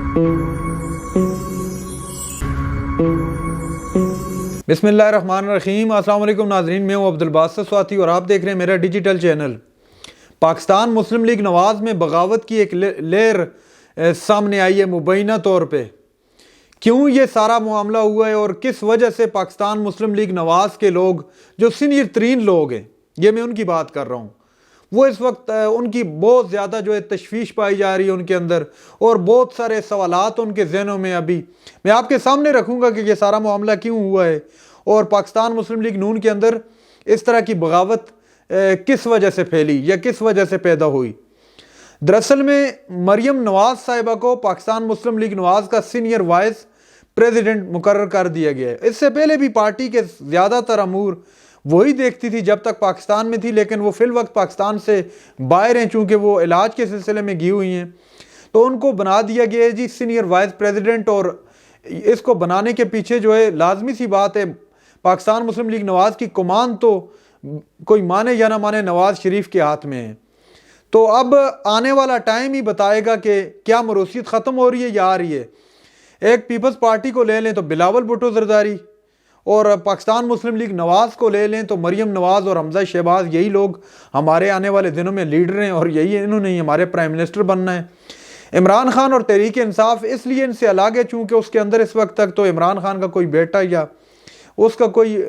بسم اللہ الرحمن الرحیم۔ السلام علیکم ناظرین، میں ہوں عبدالباسط سواتی اور آپ دیکھ رہے ہیں میرا ڈیجیٹل چینل۔ پاکستان مسلم لیگ نواز میں بغاوت کی ایک لہر سامنے آئی ہے مبینہ طور پہ۔ کیوں یہ سارا معاملہ ہوا ہے اور کس وجہ سے پاکستان مسلم لیگ نواز کے لوگ جو سینئر ترین لوگ ہیں، یہ میں ان کی بات کر رہا ہوں، وہ اس وقت ان کی بہت زیادہ جو ہے تشویش پائی جا رہی ہے ان کے اندر، اور بہت سارے سوالات ان کے ذہنوں میں ابھی میں آپ کے سامنے رکھوں گا کہ یہ سارا معاملہ کیوں ہوا ہے اور پاکستان مسلم لیگ نون کے اندر اس طرح کی بغاوت کس وجہ سے پھیلی یا کس وجہ سے پیدا ہوئی۔ دراصل میں مریم نواز صاحبہ کو پاکستان مسلم لیگ نواز کا سینئر وائس پریزیڈنٹ مقرر کر دیا گیا ہے۔ اس سے پہلے بھی پارٹی کے زیادہ تر امور وہی دیکھتی تھی جب تک پاکستان میں تھی، لیکن وہ فی الوقت پاکستان سے باہر ہیں چونکہ وہ علاج کے سلسلے میں گئی ہوئی ہیں، تو ان کو بنا دیا گیا ہے جی سینئر وائس پریزیڈنٹ۔ اور اس کو بنانے کے پیچھے جو ہے لازمی سی بات ہے، پاکستان مسلم لیگ نواز کی کمان تو کوئی مانے یا نہ مانے نواز شریف کے ہاتھ میں ہے۔ تو اب آنے والا ٹائم ہی بتائے گا کہ کیا موروثیت ختم ہو رہی ہے یا آ رہی ہے۔ ایک پیپلز پارٹی کو لے لیں تو بلاول بھٹو زرداری، اور پاکستان مسلم لیگ نواز کو لے لیں تو مریم نواز اور حمزہ شہباز، یہی لوگ ہمارے آنے والے دنوں میں لیڈر ہیں اور یہی انہوں نے ہمارے پرائم منسٹر بننا ہے۔ عمران خان اور تحریک انصاف اس لیے ان سے الگ ہے چونکہ اس کے اندر اس وقت تک تو عمران خان کا کوئی بیٹا یا اس کا کوئی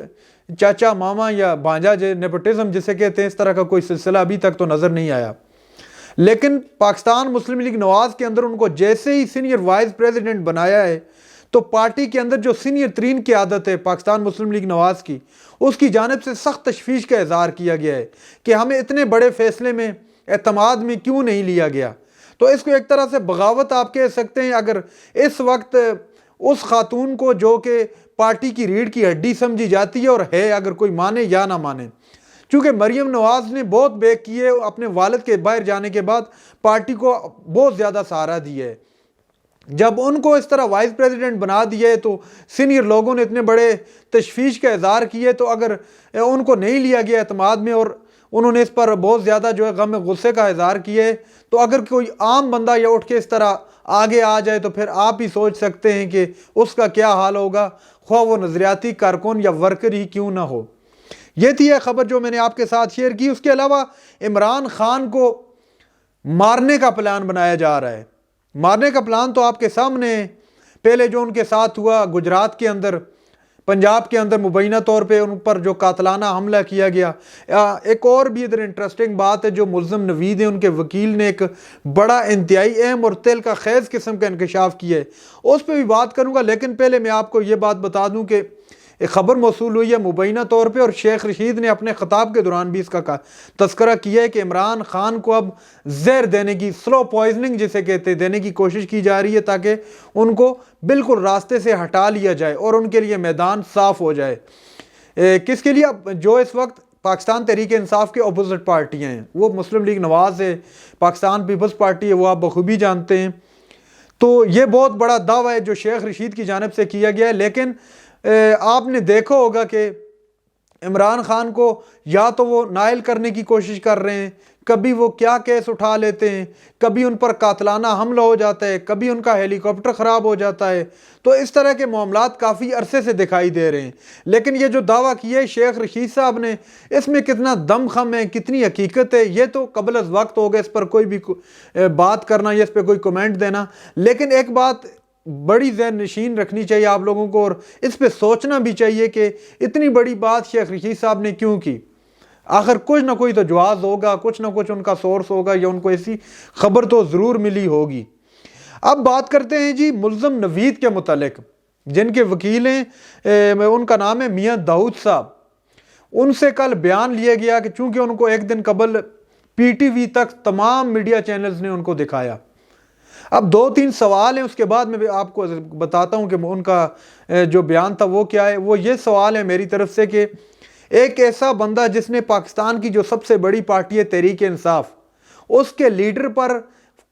چاچا ماما یا بھانجا نیپوٹزم جسے کہتے ہیں، اس طرح کا کوئی سلسلہ ابھی تک تو نظر نہیں آیا۔ لیکن پاکستان مسلم لیگ نواز کے اندر ان کو جیسے ہی سینئر وائس پریزیڈنٹ بنایا ہے تو پارٹی کے اندر جو سینئر ترین قیادت ہے پاکستان مسلم لیگ نواز کی، اس کی جانب سے سخت تشویش کا اظہار کیا گیا ہے کہ ہمیں اتنے بڑے فیصلے میں اعتماد میں کیوں نہیں لیا گیا۔ تو اس کو ایک طرح سے بغاوت آپ کہہ سکتے ہیں اگر اس وقت اس خاتون کو جو کہ پارٹی کی ریڑھ کی ہڈی سمجھی جاتی ہے اور ہے، اگر کوئی مانے یا نہ مانے، چونکہ مریم نواز نے بہت بیک کیے اپنے والد کے باہر جانے کے بعد، پارٹی کو بہت زیادہ سہارا دیا ہے۔ جب ان کو اس طرح وائس پریزیڈنٹ بنا دیا ہے تو سینئر لوگوں نے اتنے بڑے تشویش کا اظہار کیا، تو اگر ان کو نہیں لیا گیا اعتماد میں اور انہوں نے اس پر بہت زیادہ جو ہے غم غصے کا اظہار کیا ہے، تو اگر کوئی عام بندہ یا اٹھ کے اس طرح آگے آ جائے تو پھر آپ ہی سوچ سکتے ہیں کہ اس کا کیا حال ہوگا، خواہ وہ نظریاتی کارکن یا ورکر ہی کیوں نہ ہو۔ یہ تھی خبر جو میں نے آپ کے ساتھ شیئر کی۔ اس کے علاوہ عمران خان کو مارنے کا پلان بنایا جا رہا ہے۔ مارنے کا پلان تو آپ کے سامنے ہے۔ پہلے جو ان کے ساتھ ہوا گجرات کے اندر، پنجاب کے اندر مبینہ طور پہ ان پر جو قاتلانہ حملہ کیا گیا۔ ایک اور بھی ادھر انٹرسٹنگ بات ہے، جو ملزم نوید ہیں ان کے وکیل نے ایک بڑا انتہائی اہم اور تل کا خیز قسم کا انکشاف کیا ہے، اس پہ بھی بات کروں گا۔ لیکن پہلے میں آپ کو یہ بات بتا دوں کہ ایک خبر موصول ہوئی ہے مبینہ طور پہ، اور شیخ رشید نے اپنے خطاب کے دوران بھی اس کا تذکرہ کیا ہے کہ عمران خان کو اب زہر دینے کی، سلو پوائزننگ جسے کہتے ہیں، دینے کی کوشش کی جا رہی ہے تاکہ ان کو بالکل راستے سے ہٹا لیا جائے اور ان کے لیے میدان صاف ہو جائے۔ کس کے لیے؟ جو اس وقت پاکستان تحریک انصاف کے اپوزٹ پارٹیاں ہیں، وہ مسلم لیگ نواز ہے، پاکستان پیپلز پارٹی ہے، وہ آپ بخوبی جانتے ہیں۔ تو یہ بہت بڑا دعویٰ ہے جو شیخ رشید کی جانب سے کیا گیا ہے۔ لیکن آپ نے دیکھا ہوگا کہ عمران خان کو یا تو وہ نائل کرنے کی کوشش کر رہے ہیں، کبھی وہ کیا کیس اٹھا لیتے ہیں، کبھی ان پر قاتلانہ حملہ ہو جاتا ہے، کبھی ان کا ہیلی کاپٹر خراب ہو جاتا ہے۔ تو اس طرح کے معاملات کافی عرصے سے دکھائی دے رہے ہیں۔ لیکن یہ جو دعویٰ کیا ہے شیخ رشید صاحب نے، اس میں کتنا دم خم ہے، کتنی حقیقت ہے، یہ تو قبل از وقت ہوگا اس پر کوئی بھی بات کرنا یا اس پہ کوئی کمنٹ دینا۔ لیکن ایک بات بڑی ذہن نشین رکھنی چاہیے آپ لوگوں کو، اور اس پہ سوچنا بھی چاہیے کہ اتنی بڑی بات شیخ رشید صاحب نے کیوں کی۔ آخر کچھ نہ کوئی تو جواز ہوگا، کچھ نہ کچھ ان کا سورس ہوگا یا ان کو ایسی خبر تو ضرور ملی ہوگی۔ اب بات کرتے ہیں جی ملزم نوید کے متعلق، جن کے وکیل ہیں، ان کا نام ہے میاں داؤد صاحب۔ ان سے کل بیان لیا گیا کہ چونکہ ان کو ایک دن قبل پی ٹی وی تک تمام میڈیا چینلز نے ان کو دکھایا۔ اب 2-3 سوال ہیں، اس کے بعد میں آپ کو بتاتا ہوں کہ ان کا جو بیان تھا وہ کیا ہے۔ وہ یہ سوال ہے میری طرف سے کہ ایک ایسا بندہ جس نے پاکستان کی جو سب سے بڑی پارٹی ہے تحریک انصاف، اس کے لیڈر پر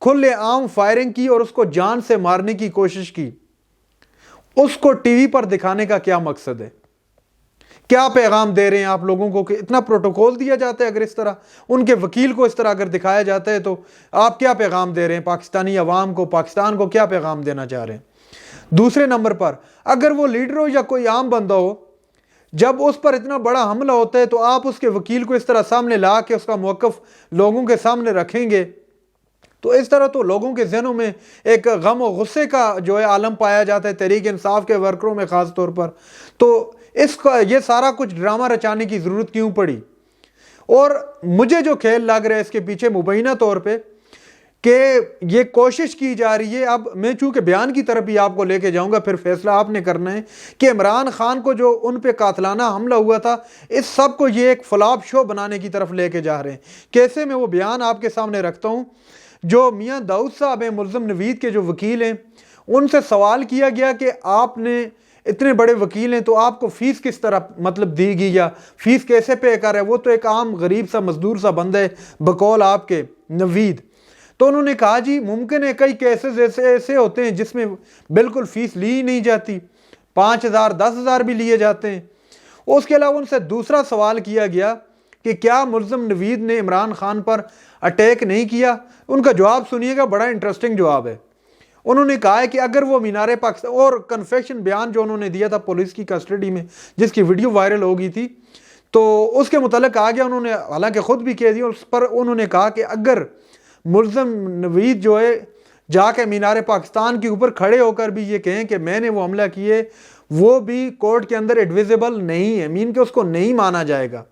کھلے عام فائرنگ کی اور اس کو جان سے مارنے کی کوشش کی، اس کو ٹی وی پر دکھانے کا کیا مقصد ہے؟ کیا پیغام دے رہے ہیں آپ لوگوں کو کہ اتنا پروٹوکول دیا جاتا ہے؟ اگر اس طرح ان کے وکیل کو اس طرح اگر دکھایا جاتا ہے تو آپ کیا پیغام دے رہے ہیں پاکستانی عوام کو، پاکستان کو کیا پیغام دینا چاہ رہے ہیں؟ دوسرے نمبر پر اگر وہ لیڈر ہو یا کوئی عام بندہ ہو، جب اس پر اتنا بڑا حملہ ہوتا ہے تو آپ اس کے وکیل کو اس طرح سامنے لا کے اس کا موقف لوگوں کے سامنے رکھیں گے تو اس طرح تو لوگوں کے ذہنوں میں ایک غم و غصے کا جو ہے عالم پایا جاتا ہے، تحریک انصاف کے ورکروں میں خاص طور پر۔ تو اس کا یہ سارا کچھ ڈرامہ رچانے کی ضرورت کیوں پڑی؟ اور مجھے جو کھیل لگ رہا ہے اس کے پیچھے مبینہ طور پہ کہ یہ کوشش کی جا رہی ہے، اب میں چونکہ بیان کی طرف بھی آپ کو لے کے جاؤں گا، پھر فیصلہ آپ نے کرنا ہے کہ عمران خان کو جو ان پہ قاتلانہ حملہ ہوا تھا، اس سب کو یہ ایک فلاپ شو بنانے کی طرف لے کے جا رہے ہیں۔ کیسے؟ میں وہ بیان آپ کے سامنے رکھتا ہوں۔ جو میاں داؤد صاحب ہیں، ملزم نوید کے جو وکیل ہیں، ان سے سوال کیا گیا کہ آپ نے اتنے بڑے وکیل ہیں تو آپ کو فیس کس طرح مطلب دی گئی یا فیس کیسے پے کر رہا ہے؟ وہ تو ایک عام غریب سا مزدور سا بندہ ہے بقول آپ کے نوید۔ تو انہوں نے کہا جی ممکن ہے کئی کیسز ایسے ہوتے ہیں جس میں بالکل فیس لی ہی نہیں جاتی، 5,000 10,000 بھی لیے جاتے ہیں۔ اس کے علاوہ ان سے دوسرا سوال کیا گیا کہ کیا ملزم نوید نے عمران خان پر اٹیک نہیں کیا؟ ان کا جواب سنیے گا، بڑا انٹرسٹنگ جواب ہے۔ انہوں نے کہا ہے کہ اگر وہ مینار پاکستان، اور کنفیشن بیان جو انہوں نے دیا تھا پولیس کی کسٹڈی میں جس کی ویڈیو وائرل ہو گئی تھی، تو اس کے متعلق آ گیا، انہوں نے حالانکہ خود بھی کہہ دیا، اس پر انہوں نے کہا کہ اگر ملزم نوید جو ہے جا کے مینار پاکستان کے اوپر کھڑے ہو کر بھی یہ کہیں کہ میں نے وہ حملہ کیے، وہ بھی کورٹ کے اندر ایڈویزیبل نہیں ہے، مین کہ اس کو نہیں مانا جائے گا۔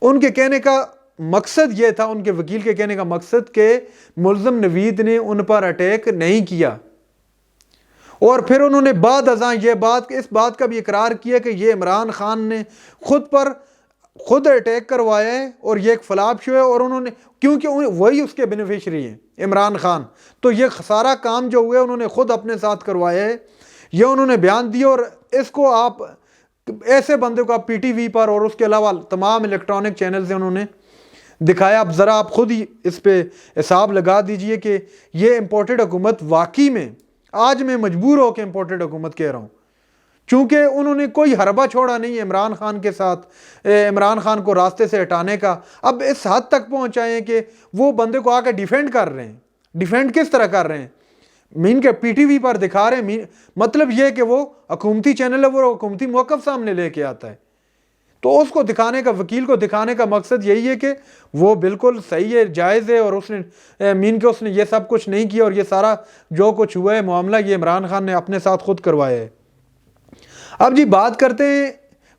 ان کے کہنے کا مقصد یہ تھا، ان کے وکیل کے کہنے کا مقصد کہ ملزم نوید نے ان پر اٹیک نہیں کیا۔ اور پھر انہوں نے بعد ازاں اس بات کا بھی اقرار کیا کہ یہ عمران خان نے خود اٹیک کروایا ہے اور یہ ایک فلاپ شو ہے، اور انہوں نے کیونکہ وہی اس کے بینیفیشری ہیں عمران خان، تو یہ سارا کام جو ہوئے انہوں نے خود اپنے ساتھ کروایا ہے، یہ انہوں نے بیان دیا۔ اور اس کو آپ ایسے بندے کو آپ پی ٹی وی پر اور اس کے علاوہ تمام الیکٹرانک چینل سے انہوں نے دکھایا۔ اب ذرا آپ خود ہی اس پہ حساب لگا دیجئے کہ یہ امپورٹڈ حکومت واقعی میں، آج میں مجبور ہو کے امپورٹڈ حکومت کہہ رہا ہوں، چونکہ انہوں نے کوئی حربہ چھوڑا نہیں ہے عمران خان کے ساتھ، عمران خان کو راستے سے ہٹانے کا۔ اب اس حد تک پہنچائے ہیں کہ وہ بندے کو آ کے ڈیفینڈ کر رہے ہیں۔ ڈیفینڈ کس طرح کر رہے ہیں؟ مین کے پی ٹی وی پر دکھا رہے ہیں، مطلب یہ کہ وہ حکومتی چینل ہے، وہ حکومتی موقف سامنے لے کے آتا ہے، تو اس کو دکھانے کا، وکیل کو دکھانے کا مقصد یہی ہے کہ وہ بالکل صحیح ہے، جائز ہے، اور اس نے مین کہ اس نے یہ سب کچھ نہیں کیا، اور یہ سارا جو کچھ ہوا ہے معاملہ یہ عمران خان نے اپنے ساتھ خود کروایا ہے۔ اب جی بات کرتے ہیں،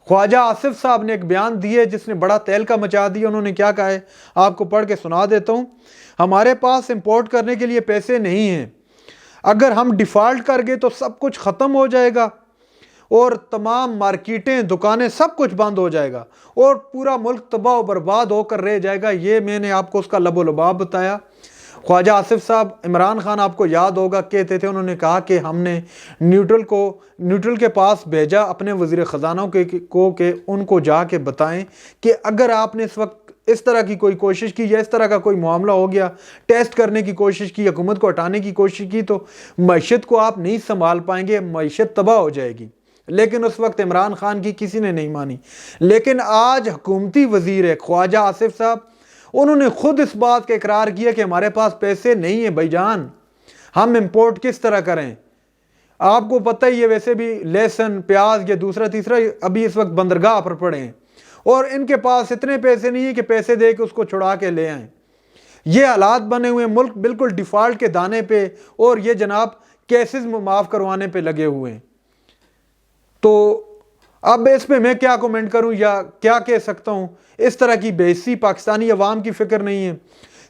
خواجہ آصف صاحب نے ایک بیان دیے جس نے بڑا تہلکہ مچا دیا۔ انہوں نے کیا کہا ہے آپ کو پڑھ کے سنا دیتا ہوں۔ ہمارے پاس امپورٹ کرنے کے لیے پیسے نہیں ہیں، اگر ہم ڈیفالٹ کر گئے تو سب کچھ ختم ہو جائے گا اور تمام مارکیٹیں، دکانیں، سب کچھ بند ہو جائے گا اور پورا ملک تباہ و برباد ہو کر رہ جائے گا۔ یہ میں نے آپ کو اس کا لب و لباب بتایا۔ خواجہ آصف صاحب، عمران خان آپ کو یاد ہوگا کہتے تھے، انہوں نے کہا کہ ہم نے نیوٹرل کے پاس بھیجا اپنے وزیر خزانہ کو کہ ان کو جا کے بتائیں کہ اگر آپ نے اس وقت اس طرح کی کوئی کوشش کی یا اس طرح کا کوئی معاملہ ہو گیا، ٹیسٹ کرنے کی کوشش کی، حکومت کو ہٹانے کی کوشش کی، تو معیشت کو آپ نہیں سنبھال پائیں گے، معیشت تباہ ہو جائے گی۔ لیکن اس وقت عمران خان کی کسی نے نہیں مانی۔ لیکن آج حکومتی وزیر ہے خواجہ آصف صاحب، انہوں نے خود اس بات کا اقرار کیا کہ ہمارے پاس پیسے نہیں ہیں بھائی جان، ہم امپورٹ کس طرح کریں؟ آپ کو پتہ ہی ہے ویسے بھی لہسن، پیاز، یہ دوسرا تیسرا ابھی اس وقت بندرگاہ پر پڑے ہیں، اور ان کے پاس اتنے پیسے نہیں ہیں کہ پیسے دے کے اس کو چھڑا کے لے آئیں۔ یہ حالات بنے ہوئے، ملک بالکل ڈیفالٹ کے دانے پہ، اور یہ جناب کیسز معاف کروانے پہ لگے ہوئے ہیں۔ تو اب اس پہ میں کیا کومنٹ کروں یا کیا کہہ سکتا ہوں؟ اس طرح کی بے حسی پاکستانی عوام کی فکر نہیں ہے۔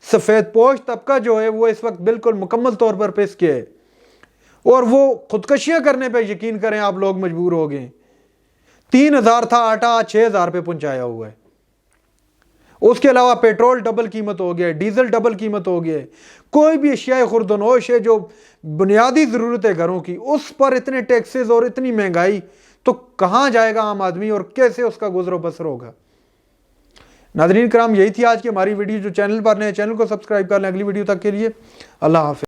سفید پوش طبقہ جو ہے وہ اس وقت بالکل مکمل طور پر پس کے ہے، اور وہ خودکشیاں کرنے پہ یقین کریں آپ لوگ مجبور ہو گئے۔ 3,000 تھا آٹا، 6,000 پہ پہنچایا ہوا ہے۔ اس کے علاوہ پیٹرول ڈبل قیمت ہو گیا ہے، ڈیزل ڈبل قیمت ہو گیا ہے، کوئی بھی اشیاء خوردنوش ہے جو بنیادی ضرورت ہے گھروں کی، اس پر اتنے ٹیکسز اور اتنی مہنگائی، تو کہاں جائے گا عام آدمی اور کیسے اس کا گزر و بسر ہوگا؟ ناظرین کرام، یہی تھی آج کی ہماری ویڈیو۔ جو چینل پر نئے، چینل کو سبسکرائب کر لیں۔ اگلی ویڈیو تک کے لیے اللہ حافظ۔